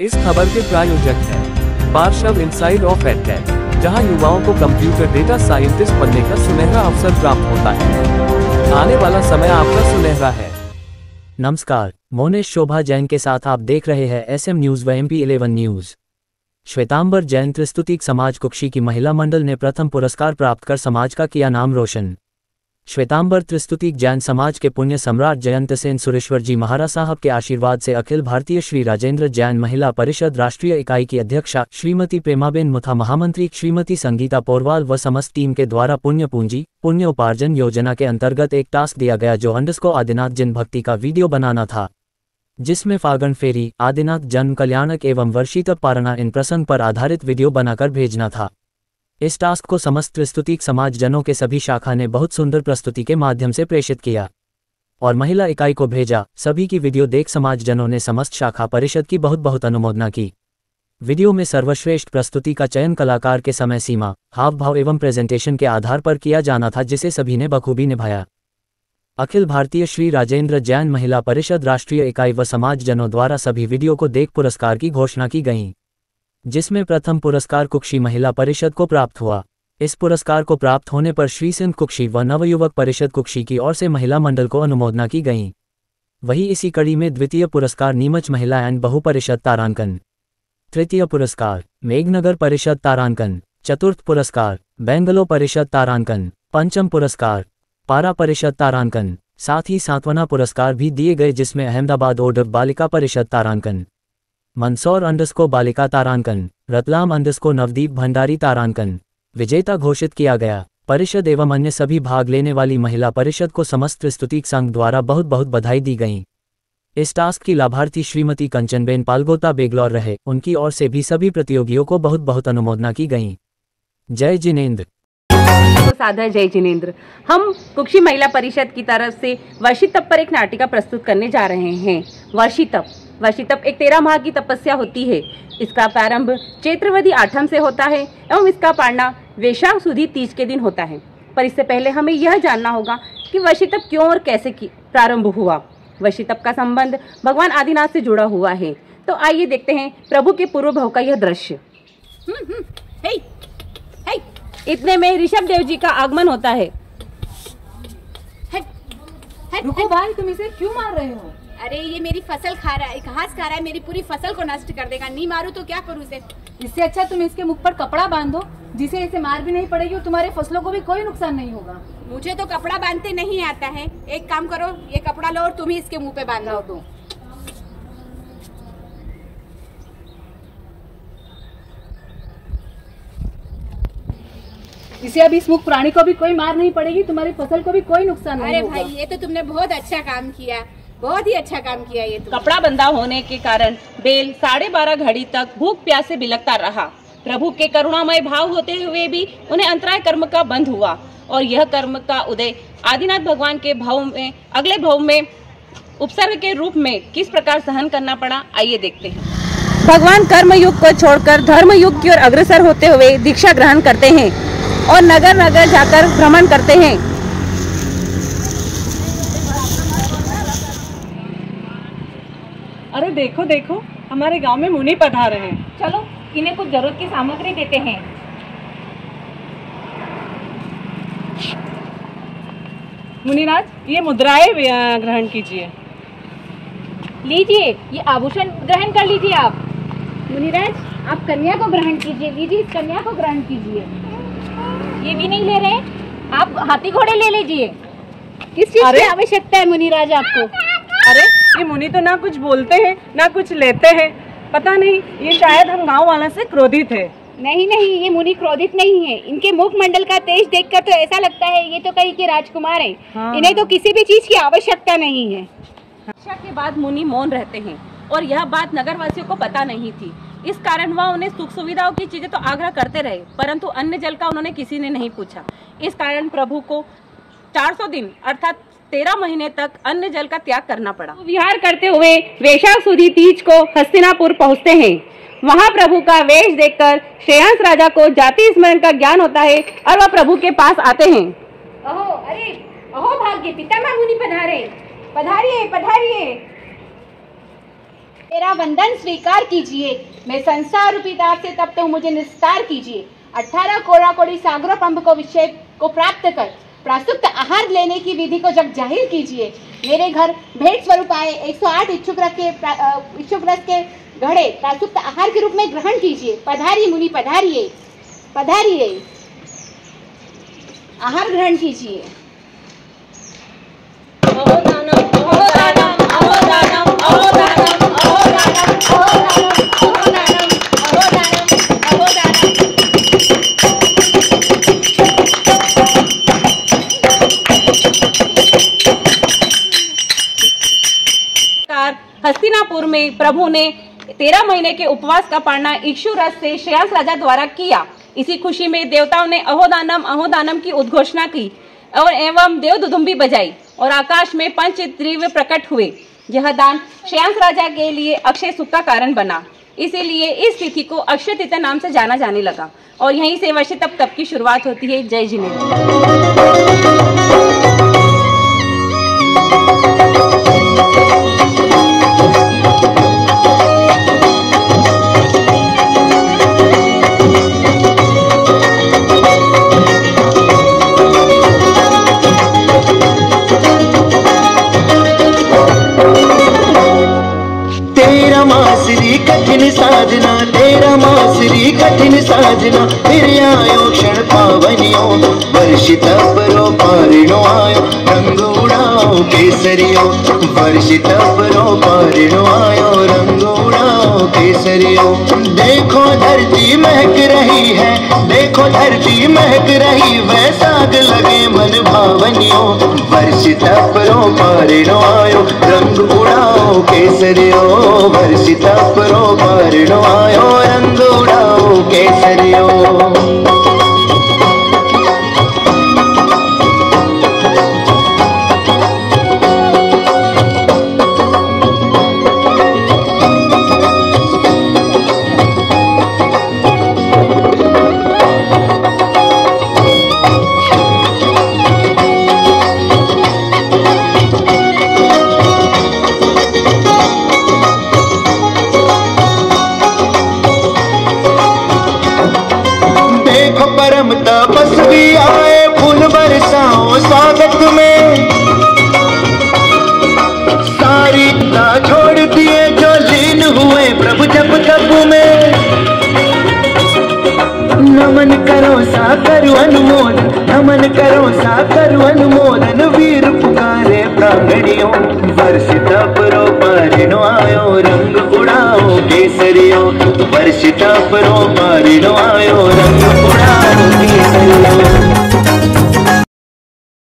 इस खबर के प्रायोजक हैं पार्शव इनसाइड ऑफ एडटेक, जहां युवाओं को कंप्यूटर डेटा साइंटिस्ट बनने का सुनहरा अवसर प्राप्त होता है। आने वाला समय आपका सुनहरा है। नमस्कार, मोनेश शोभा जैन के साथ आप देख रहे हैं SM न्यूज़ व MP11 न्यूज़। श्वेतांबर जैन त्रिस्तुतिक समाज कुक्षी की महिला मंडल ने प्रथम पुरस्कार प्राप्त कर समाज का किया नाम रोशन। श्वेतांबर त्रिस्तुतिक जैन समाज के पुण्य सम्राट जयंत सेन सुरेश्वर जी महाराज साहब के आशीर्वाद से अखिल भारतीय श्री राजेंद्र जैन महिला परिषद राष्ट्रीय इकाई की अध्यक्षा श्रीमती प्रेमाबेन मुथा, महामंत्री श्रीमती संगीता पोरवाल व समस्त टीम के द्वारा पुण्य पूंजी पुण्य उपार्जन योजना के अंतर्गत एक टास्क दिया गया, जो _ आदिनाथ जिन भक्ति का वीडियो बनाना था, जिसमें फागण फेरी, आदिनाथ जन्म कल्याणक एवं वर्षितप पारणा इन प्रसंग पर आधारित वीडियो बनाकर भेजना था। इस टास्क को समस्त त्रिस्तुतिक समाज जनों के सभी शाखा ने बहुत सुंदर प्रस्तुति के माध्यम से प्रेषित किया और महिला इकाई को भेजा। सभी की वीडियो देख समाज जनों ने समस्त शाखा परिषद की बहुत बहुत अनुमोदना की। वीडियो में सर्वश्रेष्ठ प्रस्तुति का चयन कलाकार के समय सीमा, हाव भाव एवं प्रेजेंटेशन के आधार पर किया जाना था, जिसे सभी ने बखूबी निभाया। अखिल भारतीय श्री राजेंद्र जैन महिला परिषद राष्ट्रीय इकाई व समाज जनों द्वारा सभी वीडियो को देख पुरस्कार की घोषणा की गई, जिसमें प्रथम पुरस्कार कुक्षी महिला परिषद को प्राप्त हुआ। इस पुरस्कार को प्राप्त होने पर श्री सिंध कुक्षी व नवयुवक परिषद कुक्षी की ओर से महिला मंडल को अनुमोदना की गई। वहीं इसी कड़ी में द्वितीय पुरस्कार नीमच महिला एंड बहु परिषद तारांकन, तृतीय पुरस्कार मेघनगर परिषद तारांकन, चतुर्थ पुरस्कार बेंगलो परिषद तारांकन, पंचम पुरस्कार पारा परिषद तारांकन, साथ ही सांत्वना पुरस्कार भी दिए गए, जिसमें अहमदाबाद ओडव बालिका परिषद तारांकन, मंदसौर _ बालिका तारांकन, रतलाम _ नवदीप भंडारी तारांकन विजेता घोषित किया गया। परिषद एवं अन्य सभी भाग लेने वाली महिला परिषद को समस्त त्रिस्तुतिक संघ द्वारा बहुत बहुत बधाई दी गई। इस टास्क की लाभार्थी श्रीमती कंचनबेन पालगोता बेगलौर रहे, उनकी ओर से भी सभी प्रतियोगियों को बहुत बहुत अनुमोदना की गई। जय जिनेंद्र। साधा जय जिनेंद्र। हम कुक्षी महिला परिषद की तरफ से वर्षितप पर एक नाटिका प्रस्तुत करने जा रहे हैं। वर्षितप एक 13 माह की तपस्या होती है। इसका प्रारंभ चैत्रवदी आठम से होता है एवं इसका पारणा वैशाख सुदी तीज के दिन होता है। पर इससे पहले हमें यह जानना होगा कि वर्षितप क्यों और कैसे प्रारंभ हुआ। वर्षितप का संबंध भगवान आदिनाथ से जुड़ा हुआ है। तो आइए देखते हैं प्रभु के पूर्व भव का यह दृश्य। इतने में ऋषभ देव जी का आगमन होता है। रुको भाई, तुम इसे क्यों मार रहे हो? अरे ये मेरी फसल खा रहा है, घास खा रहा है, मेरी पूरी फसल को नष्ट कर देगा। नहीं मारू तो क्या करूँ इसे? इससे अच्छा तुम इसके मुख पर कपड़ा बांधो, जिसे इसे मार भी नहीं पड़ेगी और तुम्हारे फसलों को भी कोई नुकसान नहीं होगा। मुझे तो कपड़ा बांधते नहीं आता है। एक काम करो, ये कपड़ा लो और तुम ही इसके मुंह पे बांध लो। तो इसे अब इस मुख प्राणी को भी कोई मार नहीं पड़ेगी, तुम्हारी फसल को भी कोई नुकसान नहीं होगा। अरे भाई, ये तो तुमने बहुत अच्छा काम किया, बहुत ही अच्छा काम किया। ये कपड़ा बंधा होने के कारण बेल 12:30 घड़ी तक भूख प्यास से बिलखता रहा। प्रभु के करुणामय भाव होते हुए भी उन्हें अंतराय कर्म का बंध हुआ और यह कर्म का उदय आदिनाथ भगवान के भाव में अगले भाव में उपसर्ग के रूप में किस प्रकार सहन करना पड़ा, आइए देखते हैं। भगवान कर्म युग को छोड़कर धर्म युग की ओर अग्रसर होते हुए दीक्षा ग्रहण करते हैं और नगर नगर जाकर भ्रमण करते हैं। अरे देखो देखो, हमारे गांव में मुनि पधारे हैं। चलो इन्हें कुछ जरूरत की सामग्री देते हैं। मुनिराज, ये मुद्राएं ग्रहण कीजिए। लीजिए, ये आभूषण ग्रहण कर लीजिए। आप मुनिराज, आप कन्या को ग्रहण कीजिए। लीजिए, इस कन्या को ग्रहण कीजिए। ये भी नहीं ले रहे, आप हाथी घोड़े ले लीजिए। किस चीज की आवश्यकता है मुनिराज आपको? अरे ये मुनि तो ना कुछ बोलते हैं ना कुछ लेते हैं। पता नहीं, ये शायद हम गांव वालों से क्रोधित है। नहीं, ये मुनि क्रोधित नहीं है। इनके मुख मंडल का तेज देखकर तो ऐसा लगता है ये तो कहीं के राजकुमार है। हाँ। इन्हें तो किसी भी चीज की आवश्यकता नहीं है। शिक्षा के बाद मुनि मौन रहते हैं और यह बात नगरवासियों को पता नहीं थी। इस कारण वह उन्हें सुख सुविधाओं की चीजें तो आग्रह करते रहे, परंतु अन्य जल का उन्होंने किसी ने नहीं पूछा। इस कारण प्रभु को 400 दिन अर्थात 13 महीने तक अन्न जल का त्याग करना पड़ा। विहार करते हुए वैशाख सुदी तीज को हस्तिनापुर पहुँचते हैं। वहाँ प्रभु का वेश देखकर श्रेयांस राजा को जाति स्मरण का ज्ञान होता है और वह प्रभु के पास आते हैं। अहो भाग्य पितामह मुनि पधारे। पधारिए पधारिए। मेरा वंदन स्वीकार कीजिए, मैं संसार रूपी दाव से तब तो मुझे निस्तार कीजिए। 18 कोड़ा कोड़ी सागरों पंप को विषय को प्राप्त कर प्रासुप्त आहार लेने की विधि को जग जाहिर कीजिए। मेरे घर भेंट स्वरूप आए 108 इच्छुक रस के घड़े प्रासुप्त आहार के रूप में ग्रहण कीजिए। पधारिए मुनि, पधारिए पधारिए, आहार ग्रहण कीजिए। हस्तिनापुर में प्रभु ने 13 महीने के उपवास का पालना इक्षु रस से श्रेयांस राजा द्वारा किया। इसी खुशी में देवताओं ने अहोदानम अहोदानम की उद्घोषणा की और एवं देवदुदुम्बी बजाई और आकाश में पंचद्रव्य प्रकट हुए। यह दान श्रेयांस राजा के लिए अक्षय सुख का कारण बना। इसीलिए इस तिथि को अक्षय तृतीया नाम से जाना जाने लगा और यहीं से वर्ष तप की शुरुआत होती है। जय जिनेन्द्र। कठिन साधना तेरा मासरी कठिन साधना, फिर आयो क्षण पावनियो वर्षित परो पारिणो आयो रंग उड़ाओ केसरियो। वर्षित परो पारिणो आयो रंग उड़ाओ केसरियो। देखो धरती महक रही है, देखो धरती महक रही, वैसाग लगे मन भावनियो। वर्षित परो पारिणो आयो रंग उड़ाओ केसरियो। वर्षित परो पारिणो आयो रंग उड़ाओ केसरियो। परम तपस्वी आए फूल बरसाओ स्वागत में, सारी ना छोड़ दिए जो लीन हुए प्रभु जप तप में। नमन करो साकर अनुमोदन, नमन करो साकर अनुमोदन, वीर पुकारे प्रांगणियों। वर्षित परो पारिणो आयो रंग उड़ाओ केसरियो। वर्षित परो पारिणो आयो रंग